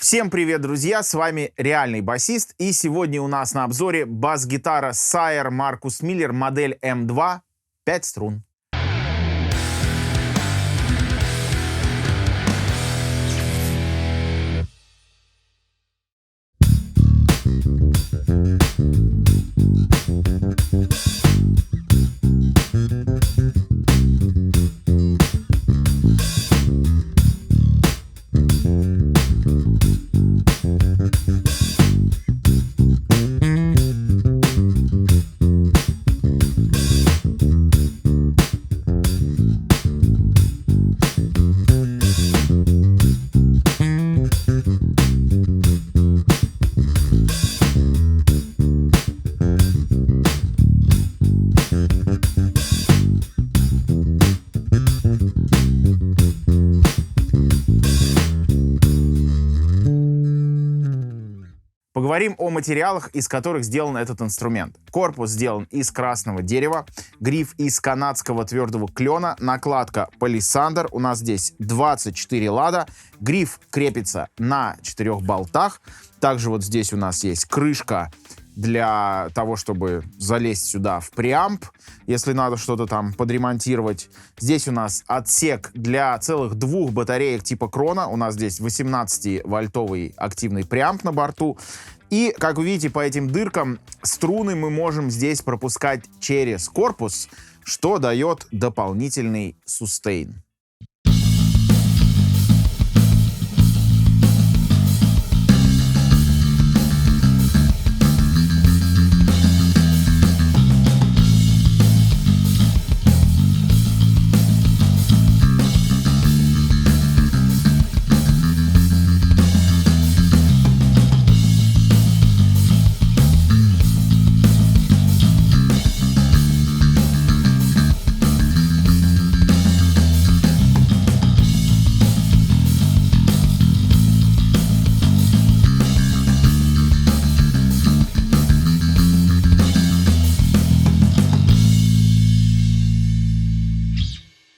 Всем привет, друзья! С вами Реальный басист. И сегодня у нас на обзоре бас-гитара Sire Marcus Miller модель M2 5 струн. Поговорим о материалах, из которых сделан этот инструмент. Корпус сделан из красного дерева, гриф из канадского твердого клена, накладка палисандр. У нас здесь 24 лада. Гриф крепится на 4 болтах. Также вот здесь у нас есть крышка для того, чтобы залезть сюда в преамп, если надо что-то там подремонтировать. Здесь у нас отсек для целых 2 батареек типа крона. У нас здесь 18-вольтовый активный преамп на борту. И, как вы видите, по этим дыркам струны мы можем здесь пропускать через корпус, что дает дополнительный сустейн.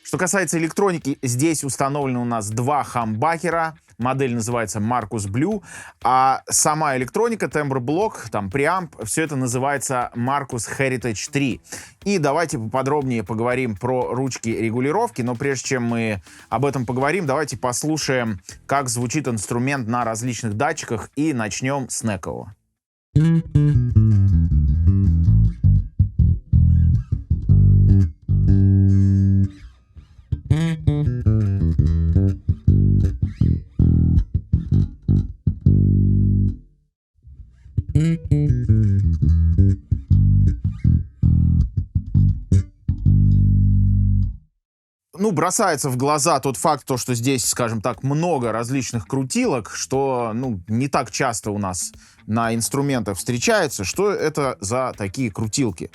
Что касается электроники, здесь установлены у нас 2 хамбакера. Модель называется Marcus Blue, а сама электроника, тембр-блок, там преамп, все это называется Marcus Heritage 3. И давайте поподробнее поговорим про ручки регулировки, но прежде чем мы об этом поговорим, давайте послушаем, как звучит инструмент на различных датчиках, и начнем с некового. Ну, бросается в глаза тот факт, что здесь, скажем так, много различных крутилок, что, не так часто у нас на инструментах встречается. Что это за такие крутилки?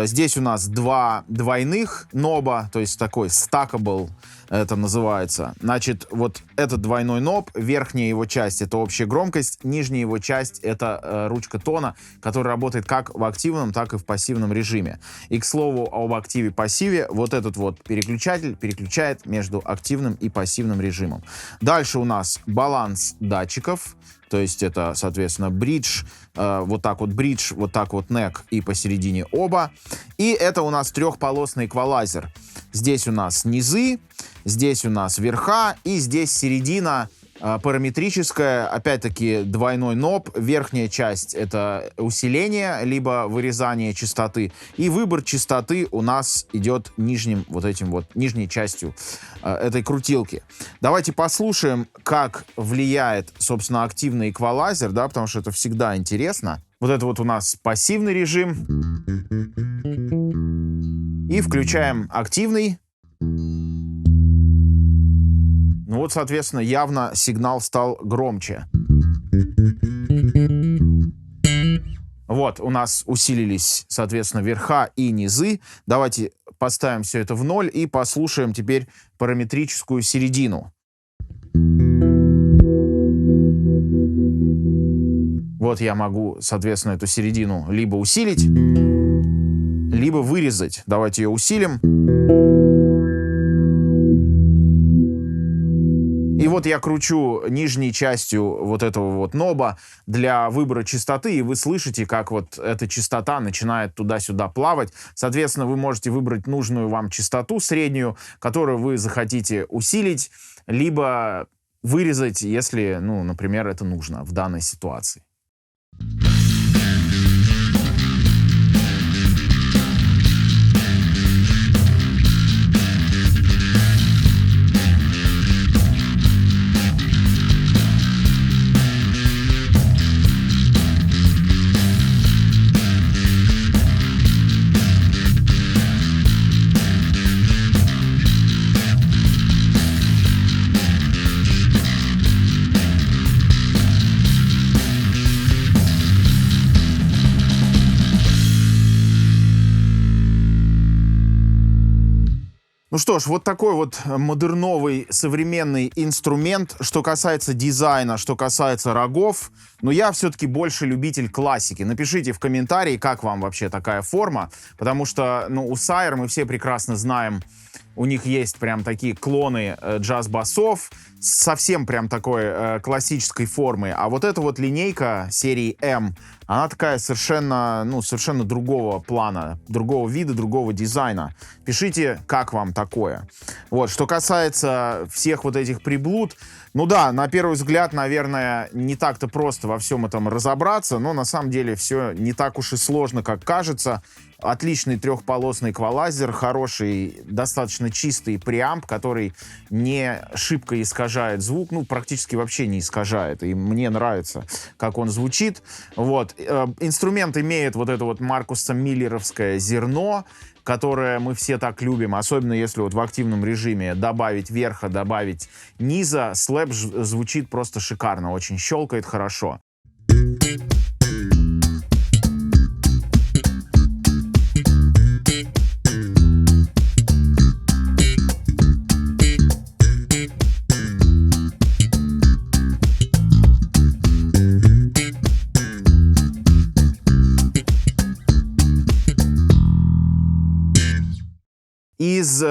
Здесь у нас 2 двойных ноба, то есть такой stackable это называется. Значит, вот этот двойной ноб, верхняя его часть — это общая громкость, нижняя его часть — это ручка тона, которая работает как в активном, так и в пассивном режиме. И, к слову, об активе-пассиве, вот этот вот переключатель переключает между активным и пассивным режимом. Дальше у нас баланс датчиков. То есть это, соответственно, бридж, вот так вот бридж, вот так вот нек и посередине оба. И это у нас 3-полосный эквалайзер. Здесь у нас низы, здесь у нас верха, и здесь середина параметрическая, опять-таки двойной ноб. Верхняя часть — это усиление, либо вырезание частоты. И выбор частоты у нас идет нижним, вот этим вот, нижней частью этой крутилки. Давайте послушаем, как влияет, собственно, активный эквалайзер, да, потому что это всегда интересно. Вот это вот у нас пассивный режим. И включаем активный. Ну вот, соответственно, явно сигнал стал громче. Вот, у нас усилились, соответственно, верха и низы. Давайте поставим все это в 0 и послушаем теперь параметрическую середину. Вот я могу, соответственно, эту середину либо усилить, либо вырезать. Давайте ее усилим. И вот я кручу нижней частью вот этого вот ноба для выбора частоты, и вы слышите, как вот эта частота начинает туда-сюда плавать. Соответственно, вы можете выбрать нужную вам частоту среднюю, которую вы захотите усилить, либо вырезать, если, ну, например, это нужно в данной ситуации. Ну что ж, вот такой вот модерновый современный инструмент. Что касается дизайна, что касается рогов, но я все-таки больше любитель классики. Напишите в комментарии, как вам вообще такая форма, потому что, ну, у Sire мы все прекрасно знаем, у них есть прям такие клоны джаз-басов, совсем прям такой классической формы. А вот эта вот линейка серии M, она такая совершенно, ну, совершенно другого плана, другого вида, другого дизайна. Пишите, как вам такое. Вот, что касается всех вот этих приблуд, ну да, на первый взгляд, наверное, не так-то просто во всем этом разобраться, но на самом деле все не так уж и сложно, как кажется. Отличный трехполосный эквалайзер, хороший, достаточно чистый преамп, который не шибко искажает звук, ну, практически вообще не искажает, и мне нравится, как он звучит. Вот. Инструмент имеет вот это вот Маркуса Миллеровское зерно, которое мы все так любим, особенно если вот в активном режиме добавить верха, добавить низа. Слэп звучит просто шикарно, очень щелкает хорошо. Из,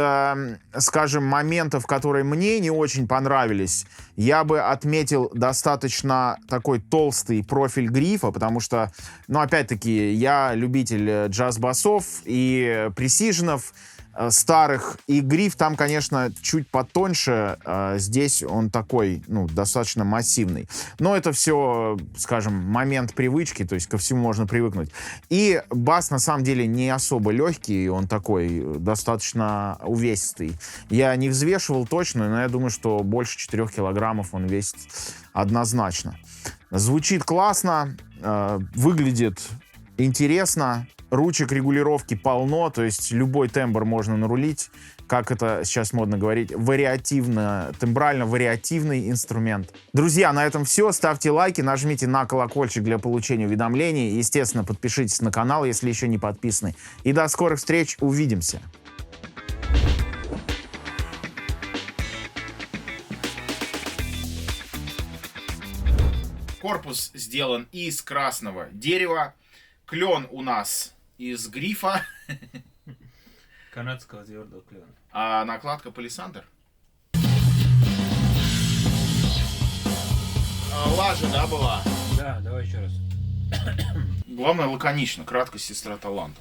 скажем, моментов, которые мне не очень понравились, я бы отметил достаточно такой толстый профиль грифа, потому что, ну, опять-таки, я любитель джаз-басов и пресиженов старых, и гриф там, конечно, чуть потоньше, здесь он такой, ну, достаточно массивный. Но это все, скажем, момент привычки, то есть ко всему можно привыкнуть. И бас, на самом деле, не особо легкий, он такой достаточно увесистый. Я не взвешивал точно, но я думаю, что больше 4 килограммов он весит однозначно. Звучит классно, выглядит интересно. Ручек регулировки полно, то есть любой тембр можно нарулить, как это сейчас модно говорить, вариативно, тембрально-вариативный инструмент. Друзья, на этом все. Ставьте лайки, нажмите на колокольчик для получения уведомлений. Естественно, подпишитесь на канал, если еще не подписаны. И до скорых встреч, увидимся. Корпус сделан из красного дерева. Клен у нас из грифа. Канадского твердого клена. А накладка палисандр. Лажа, да, была? Да, давай еще раз. Главное, лаконично. Краткость — сестра таланта.